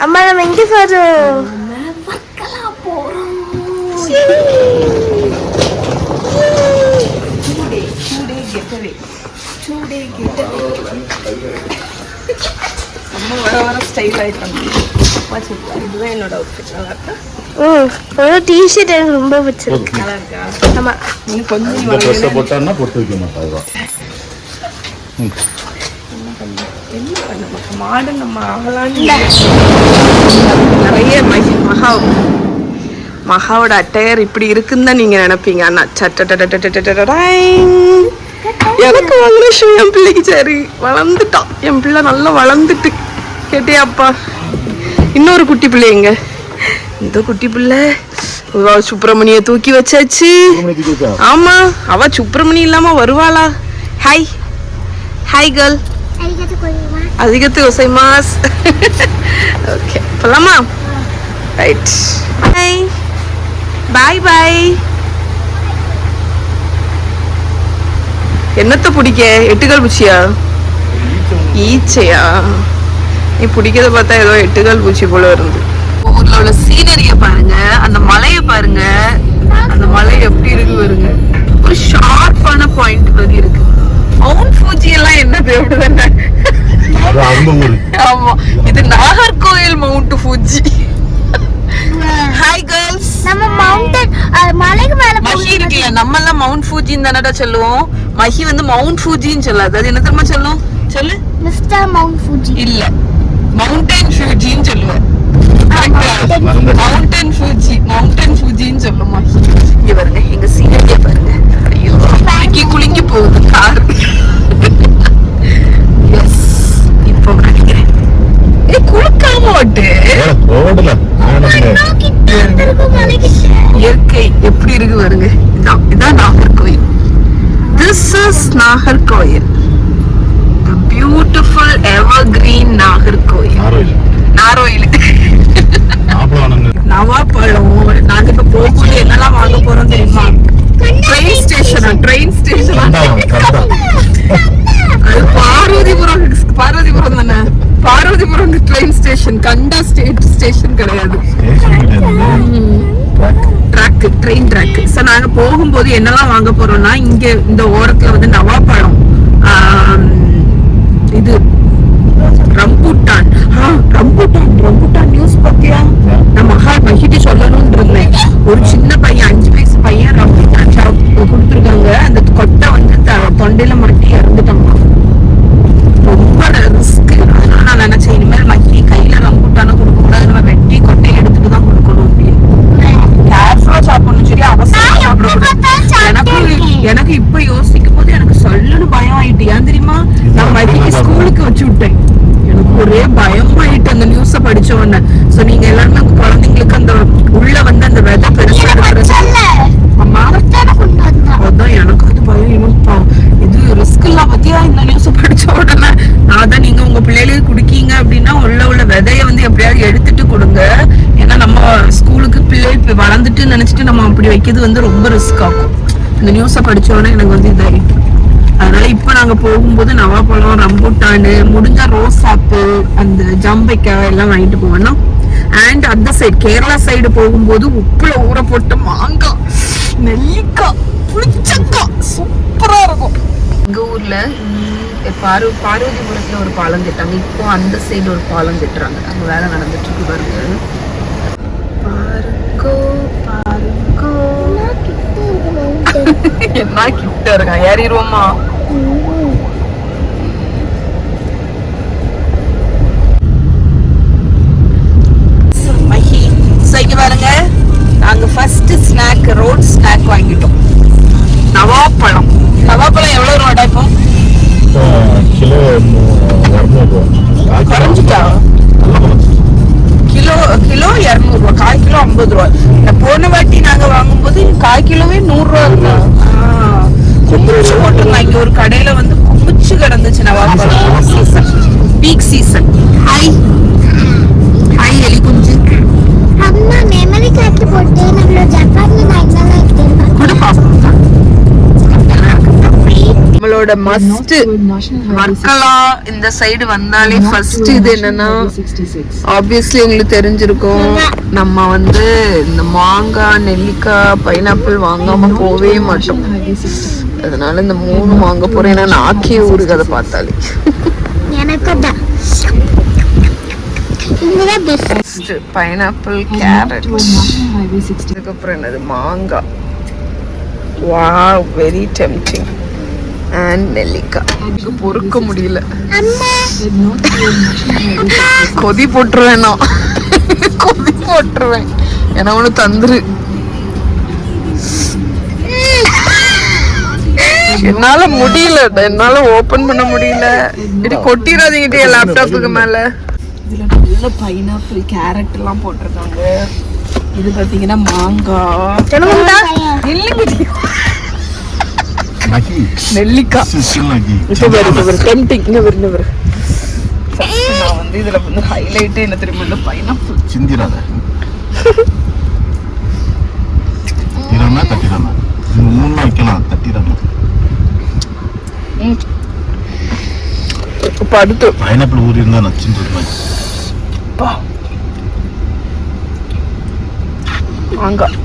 அம்மா நம்ம எங்க போறோம்? என்னோட அவுட்ஃபிட் நல்லா இருக்கா? டிஷர்ட் எனக்கு ரொம்ப பிடிச்சிருக்கு. நல்லா இருக்கா? ஆமா. நீ கொஞ்சம் இந்த ட்ரெஸ்ஸை போட்டான்னா போட்டு வைக்க மாட்டாங்க. மாடு நம்ம ஆகலான்னு நிறைய மகாவோட அட்டையர் இப்படி இருக்குன்னு தான் நீங்க நினைப்பீங்க. ஆனா எனக்கு வாங்கின ஷூ என் பிள்ளைக்கு சரி வளர்ந்துட்டான். என் பிள்ளை நல்லா வளர்ந்துட்டு கேட்டியாப்பா. இன்னொரு குட்டி பிள்ளைங்க, இந்த குட்டி பிள்ளை சுப்பிரமணிய தூக்கி வச்சாச்சு. ஆமா, அவ சுப்பிரமணி இல்லாம வருவாளா? Hi hi girl. அதிகத்து ஒசைமாஸ். ஓகே போலாமா? Right, bye bye bye. என்னத்த பிடிக்க? எட்டுகால் பூச்சியா? ஈச்சையா? நீ பிடிக்கிறத பார்த்தா ஏதோ எட்டுகால் பூச்சி போல இருந்து. ஊர்ல உள்ள சீனரிய பாருங்க, அந்த மலையை பாருங்க, அந்த மலை எப்படி இருக்கு பாருங்க. ஒரு ஷார்ப்பான பாயிண்ட் மாதிரி இருக்கு. மவுண்ட் ஃபூஜி எல்லாம் என்னது அப்படிதானே? ஆமா, இது Nagercoil mount Fuji. Hi girls. நம்ம மவுண்டன் மலைக்கு மேல மஹி இருக்குல்ல, நம்ம எல்லாம் மவுண்ட் ஃபூஜின்னு தானடா சொல்லுவோம். மஹி வந்து மவுண்ட் ஃபூஜின்னு சொல்லாது. அது என்ன தெரியுமா சொல்லும்? சொல்லு. மிஸ்டர் மவுண்ட் ஃபூஜி இல்ல, மவுண்டன் ஃபூஜின்னு சொல்லுவேன். மவுண்டன் ஃபூஜி, மவுண்டன் ஃபூஜின்னு சொல்லும் மஹி. இங்க பாருங்க, எங்க சீனரியை பாருங்க. ஐயோ, குலுங்கி குலுங்கி போகுது கார். எஸ், இப்போ நினைக்கிறேன். குலுக்காம ஓட்டு. இயற்கை எப்படி இருக்கு பாருங்க. இதான் Nagercoil. This is Nagercoil, the beautiful evergreen Nagercoil. நாரோயில் நவாப்பழம். நாங்க இப்ப போகும்போது என்னெல்லாம் வாங்க போறோம் தெரியுமா? ட்ரெயின் ஸ்டேஷனா? ட்ரெயின் ஸ்டேஷனா? அது பார்வதிபுரம். பார்வதிபுரம் தானே? பார்வதிபுரம் ட்ரெயின் ஸ்டேஷன், கண்டா ஸ்டேஷன் கிடையாது. Track, train track. ஸோ நாங்க போகும்போது என்னெல்லாம் வாங்க போறோம்னா, இங்க இந்த ஓரத்துல வந்து நவாப்பழம், இது ரம்பூட்டான். ரம்பூட்டான் ரம்பூட்டான் நியூஸ் பார்த்தியா? நான் மகிட்டி சொல்லணும்னு இருந்தேன். ஒரு சின்ன பையன், 5 வயசு பையன் ரம்பூட்டான் கொடுத்துருக்காங்க. அந்த கொட்டை வந்து தொண்டையில மாட்டி இறந்துட்டாங்க. ரொம்ப ரிஸ்க். அதனால நான் நினைச்சேன், இனிமேல் மகி கையில ரம்பூட்டான கொடுக்க கூடாது, நம்ம வெட்டி கொட்டையை எடுத்துட்டு தான் கொடுக்கணும் அப்படின்னு. கேர்ஃபுல்லா சாப்பிடணும், சரி? அவசரம் சாப்பிடக்கூடாது. எனக்கு இப்ப யோசிக்கும் போது எனக்கு சொல்லணும் பயம் ஆயிட்டு. ஏன் தெரியுமா? நான் மகிக்கு ஸ்கூலுக்கு வச்சு விட்டேன். எனக்கு ஒரே பயமாயிட்டு அந்த நியூஸ படிச்ச உடனே. சோ நீங்க எல்லாருமே உங்க குழந்தைங்களுக்கு அந்த உள்ள வந்து அந்த விதை பெருசா அதான் எனக்கு அது பயம். இது ரிஸ்க் எல்லாம் பத்தியா இந்த நியூஸ படிச்ச உடனே. அதான் நீங்க உங்க பிள்ளைகளுக்கு குடிக்கீங்க அப்படின்னா உள்ள விதைய வந்து எப்படியாவது எடுத்துட்டு கொடுங்க. ஏன்னா நம்ம ஸ்கூலுக்கு பிள்ளை வளர்ந்துட்டு நினைச்சிட்டு நம்ம அப்படி வைக்கிறது வந்து ரொம்ப ரிஸ்க் ஆகும். இந்த நியூஸ படிச்ச உடனே எனக்கு வந்து இதாயிட்டு. அதனால இப்ப நாங்க போகும்போது நவாப்பழம், ரம்பூட்டானு, முடிஞ்ச ரோஸ் ஆப்பிள், அந்த ஜம்பைக்காய் எல்லாம் வாங்கிட்டு போவோம். அண்ட் அந்த சைடு கேரளா சைடு போகும்போது உப்புல ஊற போட்ட மாங்காய், நெல்லிக்காய், புளிச்சக்காய் சூப்பரா இருக்கும். எங்க ஊர்ல பார்வதிபுரத்துல ஒரு பாலம் திட்டாங்க. இப்போ அந்த சைடு ஒரு பாலம் திட்டுறாங்க. அங்க வேலை நடந்துட்டு இருக்கு பாருங்க. பாருங்கோ என்ன கிட்ட இருக்கான். ஏறிடுவோமா? மஹி இங்க பாருங்க, நாங்க ஃபர்ஸ்ட் ஸ்நாக், ரோட் ஸ்நாக் வாங்கிட்டோம். நவாப்பழம். நவாப்பழம் எவ்வளவு ரூபாடா இப்போ? கிலோ 200 ரூபா குறைஞ்சிட்டா? கிலோ 200 ரூபா, 1/4 கிலோ 50 ரூபா. போன வாட்டி நாங்க வாங்கும்போது 1/4 கிலோவே 100 ரூபா இருந்தா. கும்பிச்சு போட்டுருந்தா. இங்க ஒரு கடையில வந்து கும்பிச்சு கிடந்துச்சு நவாப்பழம். Season, peak season. Hi hi எலி குஞ்சு. அம்மா மெமரி கார்டு போட்டு நம்மளோட ஜப்பான்ல நான் என்னலாம் இருக்குன்னு கூட பாப்போம். நம்மளோட நம்மளோட மஸ்ட் வர்க்கலா இந்த சைடு வந்தாலே ஃபர்ஸ்ட் இது என்னன்னா ஆப்வியஸ்லி உங்களுக்கு தெரிஞ்சிருக்கும், நம்ம வந்து இந்த மாங்காய், நெல்லிக்காய், பைனாப்பிள் வாங்காம போவே மாட்டோம். அதனால இந்த 3 வாங்க போறேன். ஏன்னா நாக்கே ஊருக்கு அதை பார்த்தாலே. எனக்கு தான் பைனாப்பிள், கேரட், அதுக்கப்புறம் என்னது மாங்காய். Wow, very tempting. அண்ட் நெல்லிக்காய் பொறுக்க முடியல, கொதி போட்டுருவேன் நான். கொதி போட்டுருவேன், ஏன்னா ஒன்று தந்துரு. என்னால முடியல, என்னால ஓபன் பண்ண முடியல. இது கொட்டிடாதீங்க லேப்டாப்புக்கு மேல. இதுல நல்ல பைனாப்பிள், கேரட் எல்லாம் போட்டிருக்காங்க. இது பாத்தீங்கன்னா மாங்காய், நெல்லிக்காய். நான் வந்து இதுல வந்து ஹைலைட் என்ன தெரியுமா, இந்த பைனாப்பிள். சிந்திராத தட்டிடாம தட்டிடாம 3 வைக்கலாம், தட்டிடாம. இப்ப அடுத்து பைனாப்பிள் ஊறி இருந்தா நச்சுன்னு இருப்பாங்க. மாங்காய்,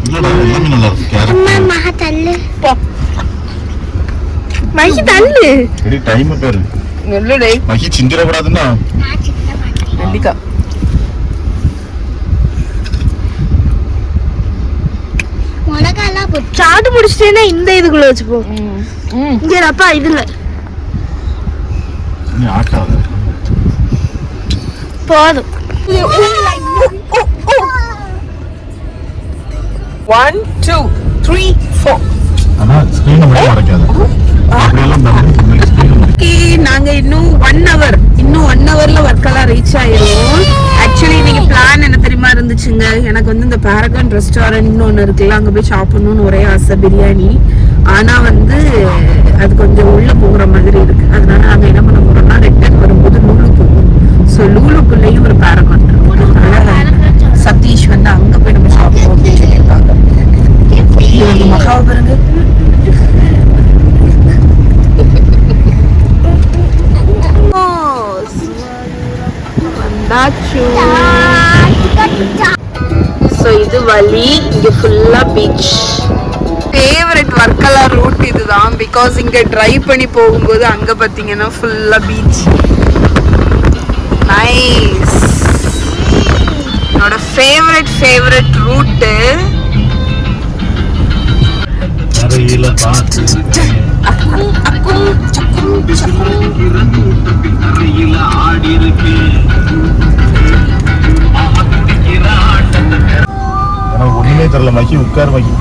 இல்லடா எல்லாமே நல்லா இருக்கு. கேரட் மகா தள்ளு மகி தள்ளு. சரி டைம் பேரு நெல்லுடே, மகி சிந்திர கூடாதுன்னா. நெல்லிக்காய், மிளகாலாம் சாட்டு முடிச்சிட்டேன்னா இந்த இதுக்குள்ள வச்சுப்போ. இங்க அப்பா இதுல நீ ஆட்டாத போதும். 1 2 3 4. ஆனா ஸ்கிரீன் மட்டும் மறைக்காத. அப்படியெல்லாம் பண்ணி ஸ்கிரீன் ஓகே, நாங்க இன்னும் 1 ஹவர்ல வர்க்கலா ரீச் ஆயிருவோம். ஆக்சுவலி இன்னைக்கு பிளான் என்ன தெரியுமா இருந்துச்சுங்க, எனக்கு வந்து இந்த பாரகான் ரெஸ்டாரண்ட் ஒன்று இருக்குல்ல, அங்கே போய் சாப்பிடணும்னு ஒரே ஆசை, பிரியாணி. ஆனா வந்து அது கொஞ்சம் உள்ள போகிற மாதிரி இருக்கு. அதனால நாங்க என்ன பண்ண போறோம்னா, ரிட்டர்ன் வரும்போது லூலு போவோம். ஸோ லூலுக்குள்ளேயும் ஒரு பாரகான் இருக்கும். அதனால சதீஷ் வந்து அங்க போய் நம்ம சாப்பிடுவோம் அப்படின்னு சொல்லியிருக்காங்க. மகாவை பாருங்க, சோ இது வழி. இங்க ஃபுல்லா பீச். ஃபேவரட் வர்க்கலா ரூட் இதுதான். பிகாஸ் இங்க டிரைவ் பண்ணி போகும்போது அங்க பாத்தீங்கன்னா ஃபுல்லா பீச். நைஸ். என்னோட ஃபேவரட் ரூட். அறையில பாத்து ஆடி இருக்கு. எனக்கு ஒண்ணுமே தெரியல மகி, உட்கார் மகி.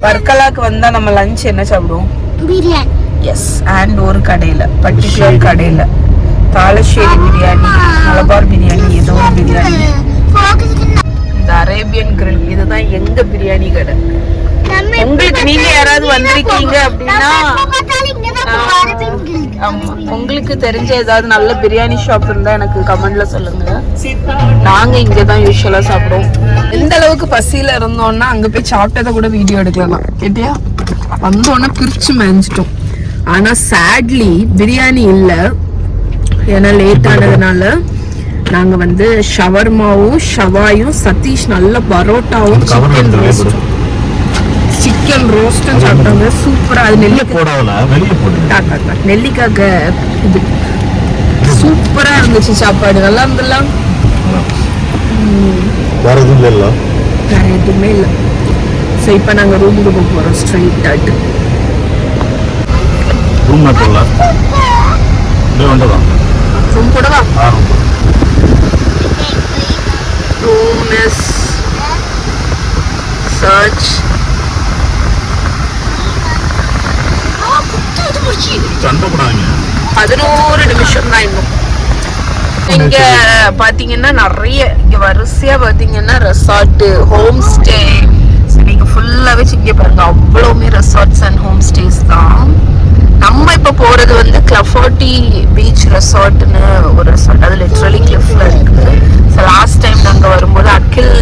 வர்க்கலாக்கு வந்தா நம்ம லஞ்ச் என்ன சாப்பிடுவோம்? பிரியாணி. எஸ், அண்ட் ஒரு கடையில, பர்டிகுலர் கடையில தாளശ്ശേരി பிரியாணி, மலபார் பிரியாணி, ஏதோ ஒரு பிரியாணி. இந்த அரேபியன் கிரில் இதுதான் எங்க பிரியாணி கடை. உங்களுக்கு நீங்க யாராவது வந்திருக்கீங்க அப்படின்னா, ஆமா, உங்களுக்கு தெரிஞ்ச ஏதாவது நல்ல பிரியாணி ஷாப் இருந்தா எனக்கு கமெண்ட்ல சொல்லுங்க. நாங்க இங்கதான் யூஸ்வலா சாப்பிடுவோம். எந்த அளவுக்கு பசியில இருந்தோம்னா அங்க போய் சாப்பிட்டதை கூட வீடியோ எடுக்கலாம். கேட்டியா, வந்தோன்னா பிரிச்சு மேய்ஞ்சிட்டோம். ஆனா சேட்லி பிரியாணி இல்ல, ஏன்னா லேட் ஆனதுனால நாங்க வந்து ஷவர்மாவும் ஷவாயும் சதீஷ் நல்ல பரோட்டாவும் சிக்கன் ரோஸ்டும் சாப்பிட்டாங்க. சூப்பரா. அது நெல்லிக்காக இது சூப்பரா இருந்துச்சு. சாப்பாடு நல்லா இருந்தெல்லாம். வேற எதுவுமே இல்லை. ஸோ இப்போ நாங்கள் ரூமுக்கு போக போகிறோம். ஸ்ட்ரைட் ஆட்டு ரூம் ரூம் கூடவா? Room is church. இங்க பாத்தீங்கன்னா நிறைய இங்க வரிசையா பாத்தீங்கன்னா ரெசார்ட், ஹோம் ஸ்டே. நீங்க ஃபுல்லாவே இங்க பாருங்க, அவ்வளவுமே ரெசார்ட்ஸ் அண்ட் ஹோம் ஸ்டேஸ் தான். நம்ம இப்ப போறது வந்து கிளஃபோர்ட்டி பீச் ரெசார்ட்னு ஒரு ரெசார்ட். அது லிட்டரலி கிளிஃப்ல இருக்கு. ஸோ லாஸ்ட் டைம் நாங்க வரும்போது அக்கில்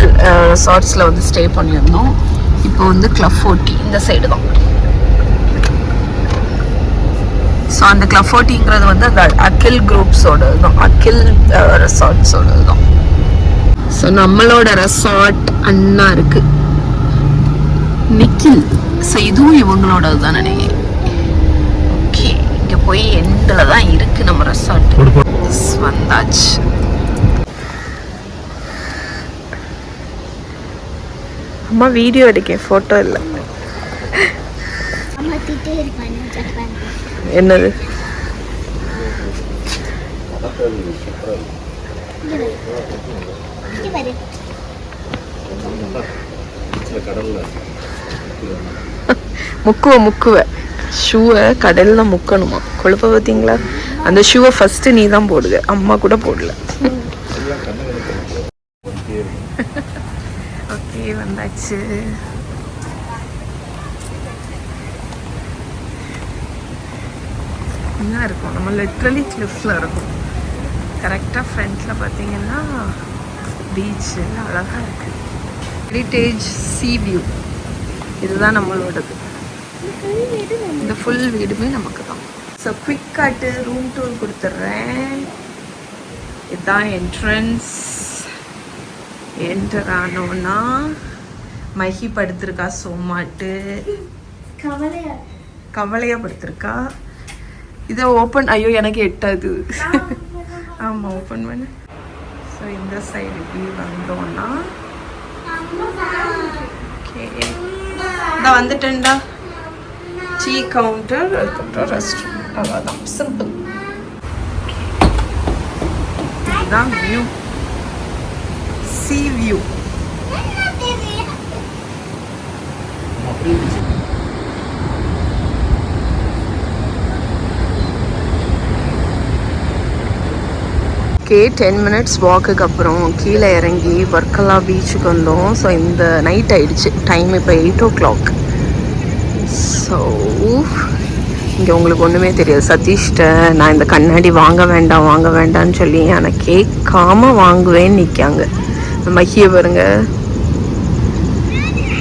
ரெசார்ட்ஸ்ல வந்து ஸ்டே பண்ணியிருந்தோம். இப்போ வந்து கிளஃபோர்ட்டி இந்த சைடு தான். ஸோ அந்த கிளஃபோர்ட்டிங்கிறது வந்து அந்த அக்கில் குரூப்ஸோட தான், அக்கில் ரெசார்ட்ஸோட தான். ஸோ நம்மளோட ரெசார்ட் அண்ணா இருக்கு, நிக்கில். ஸோ இதுவும் இவங்களோடது தான் நினைக்கிறேன். ஓகே, இங்கே போய் எண்டில் தான் இருக்கு நம்ம ரெசார்ட். வந்தாச்சு. அம்மா வீடியோ எடுக்க, ஃபோட்டோ இல்லை. என்னது? முக்குவ ஷூவை கடல்ல முக்கணுமா? கொழுப்ப பார்த்தீங்களா? அந்த ஷூவை ஃபர்ஸ்ட் நீ தான் போடுக, அம்மா கூட போடல. ஓகே, வந்தாச்சு. என்ன இருக்கும், நம்ம லிட்ரலி கிளிஃப்ல இருக்கும். கரெக்டாக ஃப்ரண்ட்ல பார்த்தீங்கன்னா பீச் அழகாக இருக்கு. ஹெரிட்டேஜ் சீ வியூ இதுதான் நம்மளோடது. இந்த ஃபுல் வீடுமே நமக்கு தான். ஸோ குவிக் காட்டு ரூம் டூர் கொடுத்துட்றேன். இதுதான் என்ட்ரன்ஸ். என்டர் ஆனோன்னா மஹி படுத்திருக்கா சோமாட்டு, கவலையாக படுத்திருக்கா. இதை ஓப்பன், ஐயோ எனக்கு எட்டாது. ஆமாம், ஓப்பன் பண்ணு. ஸோ இந்த சைடு இப்படி வந்தோன்னா ஓகே, இந்த வந்துட்டேன்டா. டீ கவுண்டர், அதுக்கப்புறம் ரெஸ்ட் ரூம், அவ்வளோதான். சிம்பிள். இதுதான் view, C view. Okay, 10 minutes வாக்குக்கு அப்புறம் கீழே இறங்கி வர்க்கலா பீச்சுக்கு வந்தோம். ஸோ இந்த நைட் ஆயிடுச்சு, டைம் இப்போ 8 o'clock. ஸோ இங்கே உங்களுக்கு ஒன்றுமே தெரியாது. சதீஷ்ட நான் இந்த கண்ணாடி வாங்க வேண்டாம்னு சொல்லி ஆனால் கேட்காம வாங்குவேன்னு நிற்காங்க. மகிய பாருங்க,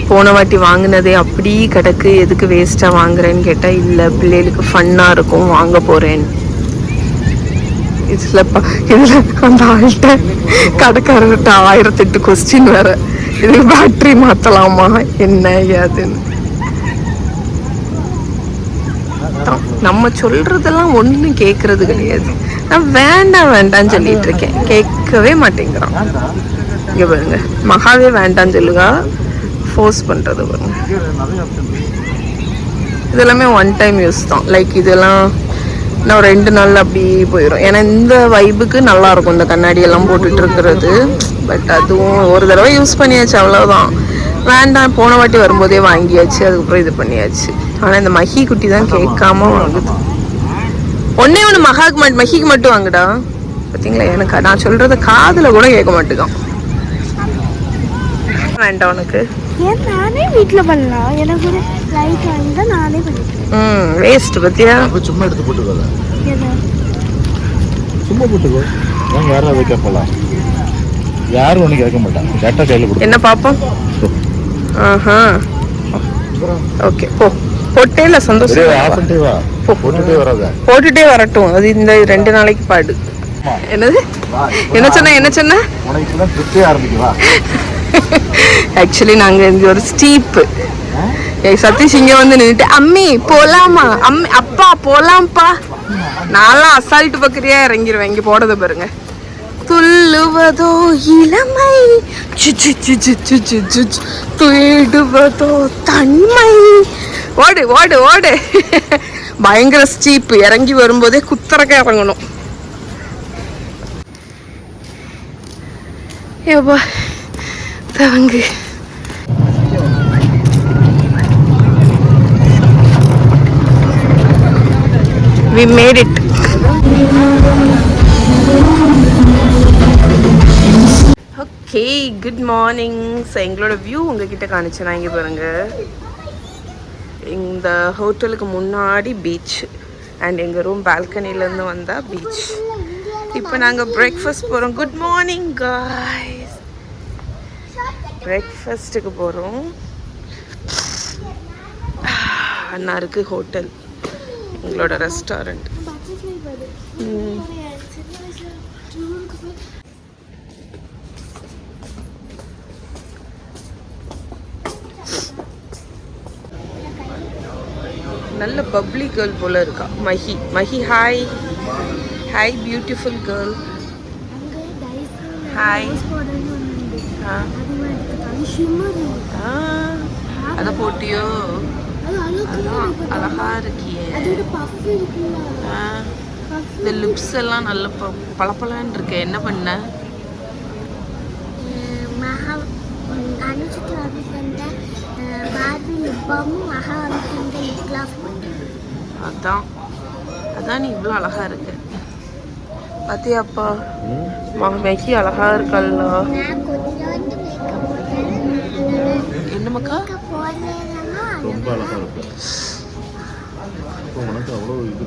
போன வாட்டி வாங்கினதே அப்படி கிடக்கு, எதுக்கு வேஸ்ட்டாக வாங்குறேன்னு கேட்டால் இல்லை பிள்ளைகளுக்கு ஃபன்னாக இருக்கும் வாங்க போகிறேன்னு. இதில் அந்த ஆள்கிட்ட கடைக்காரர்கிட்ட 1008 கொஸ்டின் வேற. இது பேட்டரி மாற்றலாமா என்ன ஏதுன்னு. நம்ம சொல்றதெல்லாம் ஒன்றும் கேட்கறது கிடையாது. நான் வேண்டாம்னு சொல்லிட்டு இருக்கேன், கேட்கவே மாட்டேங்கிறான். இங்கே பாருங்க, மகாவே வேண்டான்னு சொல்லுவா, ஃபோர்ஸ் பண்ணுறது பாருங்க. இதெல்லாமே ஒன் டைம் யூஸ் தான். லைக் இதெல்லாம் நான் 2 நாள் அப்படி போயிடும். ஏன்னா இந்த வைபுக்கு நல்லா இருக்கும் இந்த கண்ணாடி எல்லாம் போட்டுட்டு இருக்கிறது. பட் அதுவும் ஒரு தடவை யூஸ் பண்ணியாச்சு, அவ்வளோதான். வேண்டாம், போன வாட்டி வரும்போதே வாங்கியாச்சு, அதுக்கப்புறம் இது பண்ணியாச்சு. ஆனால் இந்த மஹி குட்டி தான் கேட்காம வாங்குது. ஒன்னே ஒன்று மஹிக்கு மட்டும் வாங்குடா. பார்த்தீங்களா, எனக்கு நான் சொல்றத காதில் கூட கேட்க மாட்டேங்கான். வேண்டாம் உனக்கு. ஏன் நானே வீட்டில் பண்ணலாம், எனக்கு ஒரு லைட் வாங்கி தான் நானே பண்ணிட்டேன். வேஸ்ட் பத்தியா? சும்மா எடுத்து போட்டுக்கோல, சும்மா போட்டுக்கோ. நான் யாரும் வைக்க போலாம், யாரும் ஒன்றும் கேட்க மாட்டாங்க. கேட்டா கையில் கொடுத்து என்ன பார்ப்போம். ஆஹா, ஓகே, போ. போட்டே இல்லை, சந்தோஷம். போட்டுட்டே வராத, போட்டுட்டே வரட்டும். அது இந்த 2 நாளைக்கு பாடு. என்னது, என்ன சொன்ன உனக்கு திருப்தியே ஆரம்பிக்குவா. ஆக்சுவலி நாங்கள் இங்கே ஒரு ஸ்டீப்பு. சதீஷ் இங்கே வந்து நின்றுட்டு அம்மி போலாமா, அம்மி அப்பா போலாம்ப்பா. நான்லாம் அசால்ட்டு பக்கறியா இறங்கிடுவேன். இங்கே போடுறத பாருங்க, துள்ளுவதோ இளமை, தேடுவதோ தன்மை. ஓடு ஓடு ஓடு. பயங்கர ஸ்டீப்பு. இறங்கி வரும்போதே குத்தரக்க இறங்கணும். ஏப்பா தவங்கு. We made it. Hey good morning. So எங்களோட வியூ உங்ககிட்ட காணிச்சேன். நான் இங்கே பாருங்கள், இந்த ஹோட்டலுக்கு முன்னாடி பீச் அண்ட் எங்கள் ரூம் பால்கனிலேருந்து வந்தால் பீச். இப்போ நாங்கள் பிரேக்ஃபாஸ்ட் போகிறோம். Good morning guys. பிரேக்ஃபாஸ்ட்டுக்கு போகிறோம். அண்ணா இருக்குது ஹோட்டல், எங்களோட ரெஸ்டாரண்ட். நல்ல பப்ளி கேர்ள் போல இருக்கா Mahi. Mahi hi. Hi beautiful girl. Hi. அதை போட்டியோ? அழகா இருக்கியே. இந்த லிப்ஸ் எல்லாம் நல்ல பளபளன்னு இருக்கு. என்ன பண்ண? அதான் நீ இவ்வளோ அழகா இருக்கு. பாத்தியாப்பா மெஹி அழகா இருக்கல்ல. என்ன மக்கா? ரொம்ப அழகா இருக்கு. உனக்கு அவ்வளோ இது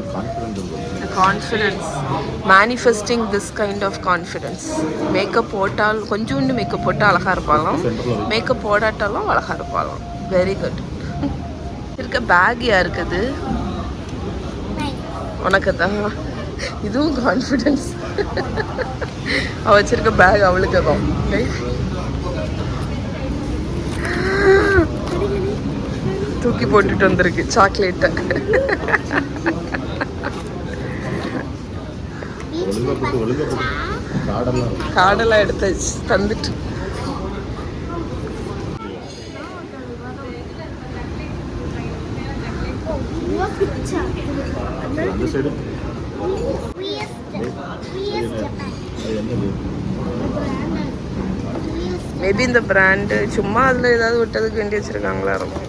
confidence, manifesting this kind of confidence. Makeup போட்டால் கொஞ்சோண்டு மேக்கப் போட்டால் அழகா இருப்பாளாம், மேக்கப் போடாட்டாலும் அழகா இருப்பாளாம். Very good. இருக்க பேக் யாருக்குது? உனக்கு தான். இதுவும் கான்ஃபிடன்ஸ். அவ வச்சிருக்க பேக் அவளுக்கு தான். தூக்கி போட்டுட்டு வந்திருக்கு சாக்லேட்டை. காடெல்லாம் எடுத்து தந்துட்டு மேபி இந்த பிராண்டு சும்மா அதில் ஏதாவது விட்டதுக்கு வேண்டி வச்சுருக்காங்களா இருக்கும்.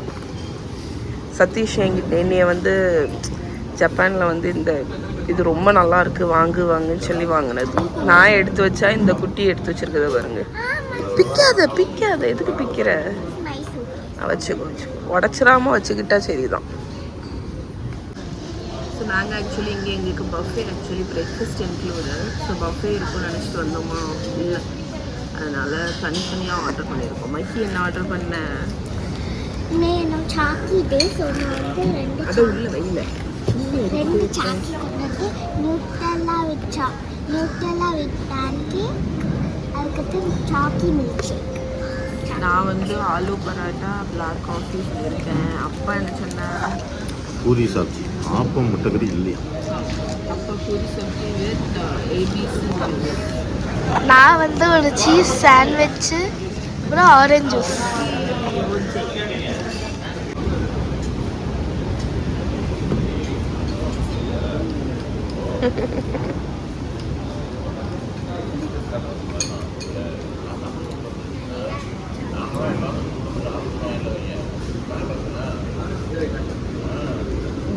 சதீஷ் என்னைய வந்து ஜப்பானில் வந்து இந்த இது ரொம்ப நல்லா இருக்கு வாங்கு வாங்குன்னு சொல்லி வாங்கினது. நான் எடுத்து வச்சா இந்த குட்டி எடுத்து வச்சிருக்கத பாருங்க. பிக்காத எதுக்கு பிக்கிற? வச்சுக்கோ உடச்சிடாம வச்சுக்கிட்டா சரிதான். ஸோ நாங்கள் ஆக்சுவலி இங்கே எங்களுக்கு buffet actually breakfast include. So buffet இருக்கும்னு நினச்சிட்டு வந்தோமா, இல்லை, அதனால் தனித்தனியாக ஆர்டர் பண்ணியிருக்கோம். மைக்கி என்ன ஆர்டர் பண்ணேன்? அது உள்ள வெயில 2 சாக்கி கொண்டது, நியூட்டெல்லா வித் பேன்கேக், அதுக்கப்புறம் சாக்கி மில்க் ஷேக். நான் வந்து ஆலு பராட்டா பிளாக் காஃபி சொல்லியிருக்கேன். அப்பா என்ன சொன்னேன்? பூரி சப்ஜி, ஆப்பம் முட்டைக்கறி இல்லையா? அப்பா பூரி சப்ஜி வித் ஏபிசி. நான் வந்து ஒரு சீஸ் சாண்ட்விச்சு, அப்புறம் ஆரஞ்சு ஜூஸ்.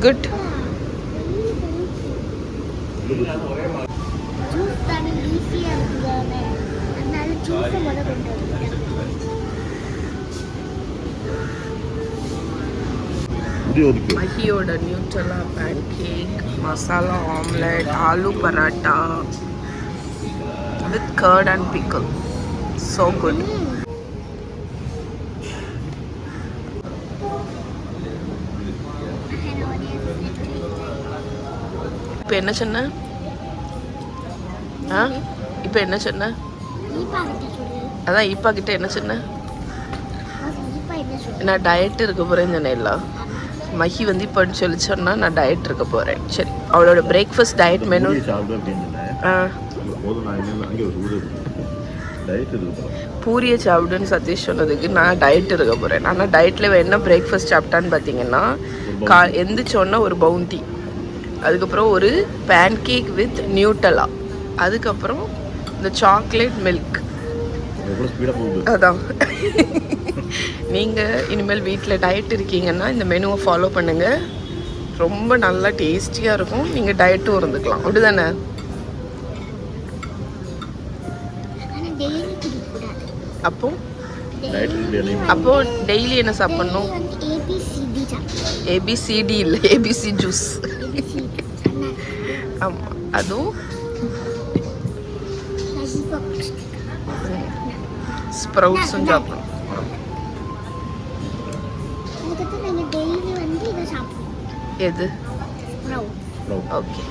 குட். ஜூஸ் தானே ஈஸியாக இருக்குதானே, அதனால ஜூஸை முதல் கொண்டு வந்துட்டேன். மஹியோட Nutella pancake, masala omelette, aloo paratha with curd and pickle. So good. இப்போ என்ன சொன்ன? இப்போ என்ன சொன்ன? அதான் ஈப்பா கிட்ட என்ன சொன்ன? நான் டயட் இருக்க போகிறேன்னு சொன்னேன்ல. மஹி வந்து இப்போ சொல்லி சொன்னால் நான் டயட் இருக்க போகிறேன். சரி, அவளோட பிரேக்ஃபாஸ்ட் டயட் மெனு. பூரியை சாப்பிடுன்னு சதீஷ் சொன்னதுக்கு நான் டயட் இருக்க போகிறேன். ஆனால் டயட்டில் என்ன பிரேக்ஃபாஸ்ட் சாப்பிட்டான்னு பார்த்தீங்கன்னா, எந்திரிச்சோன்னா ஒரு பவுண்டி, அதுக்கப்புறம் ஒரு பேன்கேக் வித் நியூட்டலா, அதுக்கப்புறம் இந்த சாக்லேட் மில்க். அதான் நீங்கள் இனிமேல் வீட்டில் டயட் இருக்கீங்கன்னா இந்த மெனுவை ஃபாலோ பண்ணுங்கள். ரொம்ப நல்லா டேஸ்டியாக இருக்கும். நீங்கள் டயட்டும் இருந்துக்கலாம், அப்படி தானே? டெய்லி குடிக்கக்கூடாது. அப்போ நைட் அப்போ டெய்லி என்ன சாப்பிடணும்? ABCD சாப்பிடணும். ஏபிசிடி இல்லை, ஏபிசி ஜூஸ். ஆமாம், அதுவும் ஸ்ப்ரவுட்ஸும் சாப்பிடணும். அதுக்கப்புறம் நீங்கள் டெய்லி வந்து இதை சாப்பிடணும். எது? ஸ்ப்ரவுட். ஓகே.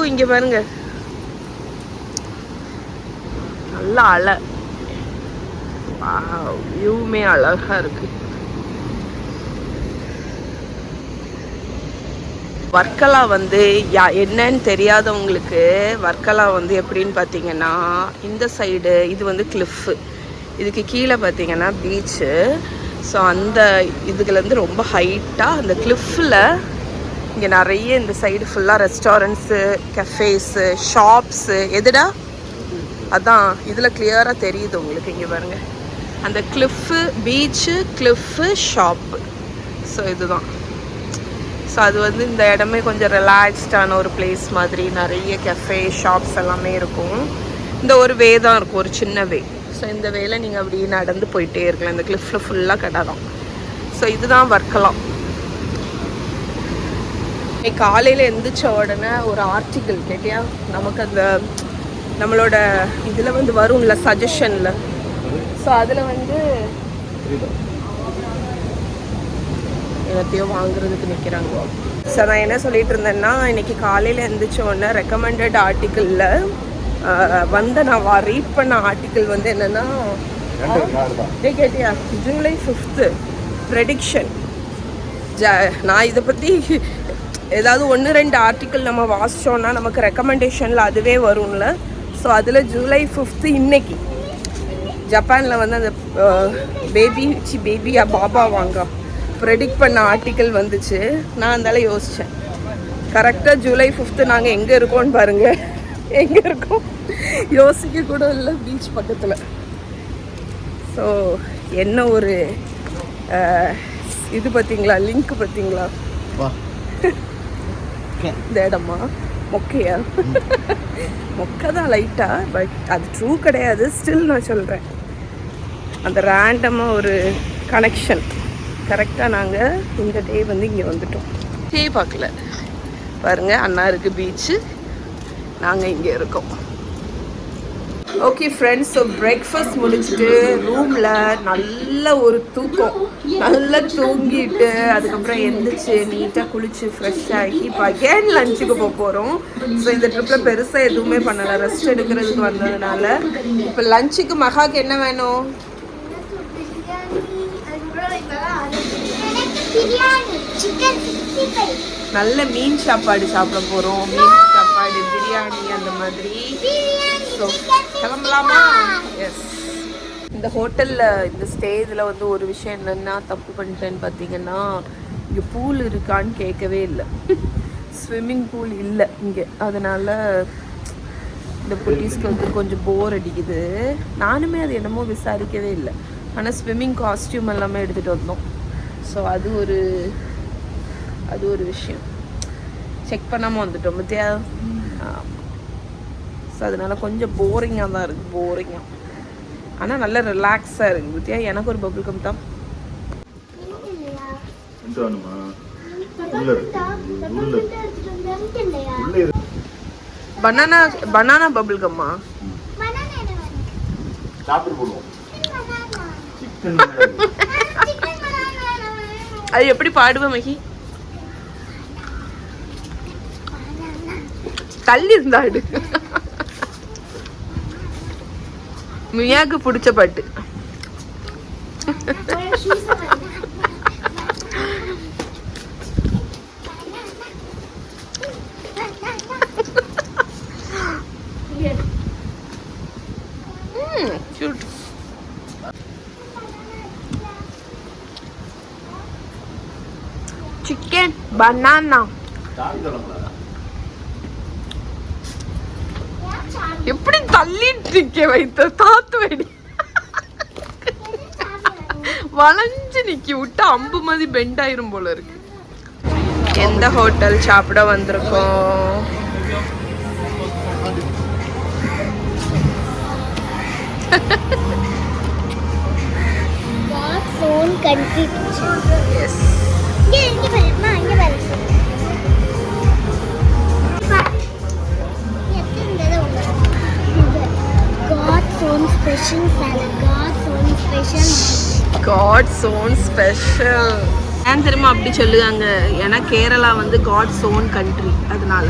இங்க பாருங்க, நல்ல அலை. வியூமே அழகா இருக்கு. வர்க்கலா வந்து என்னன்னு தெரியாதவங்களுக்கு, வர்க்கலா வந்து எப்படின்னு பார்த்தீங்கன்னா, இந்த சைடு இது வந்து கிளிஃபு, இதுக்கு கீழே பார்த்தீங்கன்னா பீச்சு. ஸோ அந்த இதுலேருந்து ரொம்ப ஹைட்டாக அந்த கிளிஃபில் இங்கே நிறைய இந்த சைடு ஃபுல்லாக ரெஸ்டாரண்ட்ஸு, கஃபேஸு, ஷாப்ஸு. எதுடா அதான் இதில் கிளியராக தெரியுது உங்களுக்கு. இங்கே பாருங்கள், அந்த cliff, beach, cliff, shop. So இதுதான். ஸோ அது வந்து இந்த இடமே கொஞ்சம் ரிலாக்ஸ்டான ஒரு பிளேஸ் மாதிரி. நிறைய கஃபே, ஷாப்ஸ் எல்லாமே இருக்கும். இந்த ஒரு வே தான் இருக்கும், ஒரு சின்ன வே. ஸோ இந்த வேல நீங்கள் அப்படியே நடந்து போயிட்டே இருக்கலாம். இந்த கிளிஃபில் ஃபுல்லாக கடை தான். ஸோ இதுதான் வர்க்கலாம். காலையில் எந்திரிச்ச உடனே ஒரு ஆர்டிக்கிள் கேட்டியா, நமக்கு அந்த நம்மளோட இதில் வந்து வரும்ல, சஜஷனில். ஸோ அதில் வந்து எல்லாத்தையும் வாங்குறதுக்கு நிற்கிறாங்க. ஸோ நான் என்ன சொல்லிட்டு இருந்தேன்னா, இன்னைக்கு காலையில் எழுந்திரிச்ச உடனே ரெக்கமெண்டட் ஆர்டிக்கிளில் வந்து நான் ரீட் பண்ண ஆர்டிக்கிள் வந்து என்னென்னா, கேட்டியா, ஜூலை 5th ப்ரெடிக்ஷன். நான் இதை பற்றி ஏதாவது 1-2 ஆர்டிக்கிள் நம்ம வாசித்தோன்னா நமக்கு ரெக்கமெண்டேஷனில் அதுவே வரும்ல. ஸோ அதில் ஜூலை 5th இன்னைக்கு ஜப்பானில் வந்து அந்த பேபியா பாபா வாங்க ப்ரெடிக்ட் பண்ண ஆர்டிக்கிள் வந்துச்சு. நான் அந்தால யோசித்தேன், கரெக்டாக ஜூலை 5th நாங்கள் எங்கே இருக்கோன்னு பாருங்கள். எங்கே இருக்கோம் யோசிக்க கூட இல்லை, பீச் பக்கத்தில். ஸோ என்ன ஒரு இது பார்த்தீங்களா, லிங்க் பார்த்தீங்களா? இந்த இடமா மொக்கையா? மொக்கை தான் லைட்டாக, பட் அது ட்ரூ கிடையாது. ஸ்டில் நான் சொல்கிறேன், அந்த ரேண்டமாக ஒரு கனெக்ஷன். கரெக்டாக நாங்கள் இந்த டே வந்து இங்கே வந்துட்டோம். டே பார்க்கல பாருங்கள், அண்ணா இருக்குது பீச்சு, நாங்கள் இங்கே இருக்கோம். ஓகே ஃப்ரெண்ட்ஸ், ஸோ பிரேக்ஃபாஸ்ட் முடிச்சுட்டு ரூமில் நல்ல ஒரு தூக்கம், நல்லா தூங்கிட்டு அதுக்கப்புறம் எழுந்திரிச்சு நீட்டாக குளிச்சு ஃப்ரெஷ் ஆகி இப்போ அகேன் லஞ்சுக்கு போக போகிறோம். ஸோ இந்த ட்ரிப்பில் பெருசாக எதுவுமே பண்ணலை, ரெஸ்ட் எடுக்கிறதுக்கு வந்ததுனால. இப்போ லஞ்சுக்கு மகாக்கு என்ன வேணும்? நல்ல மீன் சாப்பாடு சாப்பிட போகிறோம். மீன் சாப்பாடு, பிரியாணி, அந்த மாதிரி. ஸோ கிளம்பலாமா? எஸ். இந்த ஹோட்டலில் இந்த ஸ்டே இதில் வந்து ஒரு விஷயம் என்னென்னா தப்பு பண்ணிட்டேன்னு பார்த்தீங்கன்னா, இங்கே பூல் இருக்கான்னு கேட்கவே இல்லை. ஸ்விம்மிங் பூல் இல்லை இங்கே. அதனால் இந்த குட்டீஸ்க்கு வந்து கொஞ்சம் போர் அடிக்குது. நானுமே அது என்னமோ விசாரிக்கவே இல்லை. ஆனால் ஸ்விம்மிங் காஸ்டியூம் எல்லாமே எடுத்துகிட்டு வந்தோம். ஸோ அது ஒரு விஷயம் செக் பண்ணாமல் வந்துட்டோம் பத்தியா. ஸோ அதனால் கொஞ்சம் போரிங்காக தான் இருக்குது, போரிங்காக. ஆனால் நல்ல ரிலாக்ஸாக இருக்குது பத்தியா. எனக்கு ஒரு பபுள் கம் தான். பனானா பபுள் கம்மா. அது எப்படி பாடுவேன் மகி? தள்ளி இருந்தாடு. மியாக்கு பிடிச்ச பாட்டு. cute. Chicken, banana. எப்படி தள்ளிட்டு வைத்த தாத்து வெடி. வளைஞ்சு நிக்கி விட்டு அம்பு மாதிரி பெண்ட் ஆயிரும் போல இருக்கு. எந்த ஹோட்டல் சாப்பிட வந்திருக்கோம்? God's own country kitchen. Yes. இங்க பாரு, அம்மா இங்க பாரு. God's own special salad. God's own special. God's own special. ஏன் தெரியுமா அப்படி சொல்லுவாங்க? ஏன்னா கேரளா வந்து காட்ஸ் ஓன் கண்ட்ரி, அதனால.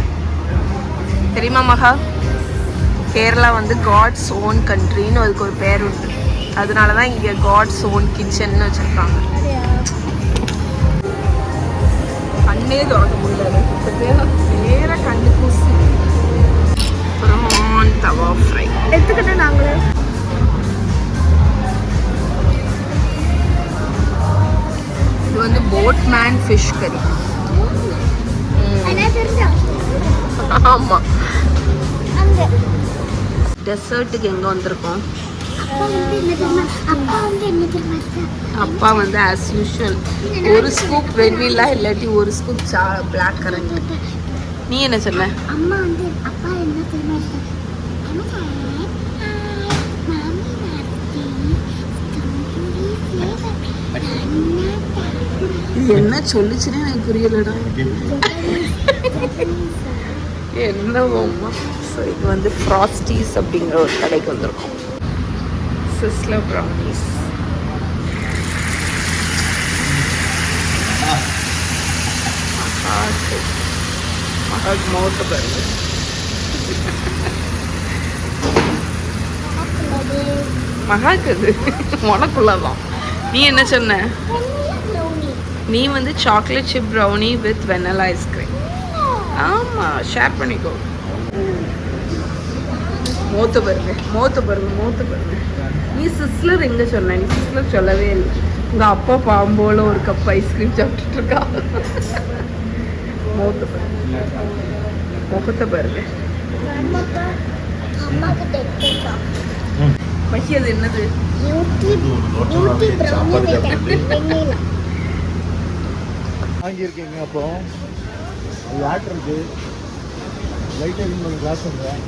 தெரியுமா மகா? கேரளா வந்து காட்ஸ் ஓன் கண்ட்ரின்னு அதுக்கு ஒரு பேர் உண்டு. அதனால தான் இங்கே காட்ஸ் ஓன் கிச்சன்னு வச்சுருக்காங்க. கண்ணே திறக்க முடியல, வேற கண்ணு கூசி. ப்ரான் தவா ஃப்ரை எடுத்துக்கிட்டேன் நாங்களே. இது வந்து போட்மேன் ஃபிஷ் கறி. ஆமாம். டெசர்ட்டுக்கு எங்கே வந்திருக்கோம்? அப்பா வந்து ஆஸ் யூஷுவல் ஒரு ஸ்கூப் வெண்ணிலா இல்லாட்டி ஒரு ஸ்கூப் பிளாக் கரண்ட். நீ என்ன சொன்ன? அம்மா வந்து அப்பா என்ன தெரியுமா என்ன சொல்லுச்சுன்னு எனக்கு புரியலடா. என்னவோம்மா. ஸோ இது வந்து ஃப்ராஸ்டீஸ் அப்படிங்கிற ஒரு கடைக்கு வந்திருக்கோம். Sizzler brownies. மவுத்து பாருங்க. மகாக்குது உனக்குள்ளதான். நீ என்ன சொன்ன? நீ வந்து chocolate chip brownie with vanilla ice cream. ஆமாம், ஷேர் பண்ணிக்கோ. மூத்து பாருங்க, மூத்து பாருங்க, மூத்து பாருங்க. நீ சிஸ்லர் எங்கே சொன்ன? நீ சிஸ்லர் சொல்லவே இல்லை. உங்கள் அப்பா பாம்போல ஒரு கப் ஐஸ்கிரீம் சாப்பிட்டுட்டு இருக்கா. மூத்து பாருங்க, முகத்தை பாருங்க. மகி அது என்னது? வாங்கியிருக்கீங்க. அப்போ அது ஆட் இருக்கு லைட்டாக கிளாஸ் பண்ணுறேன்.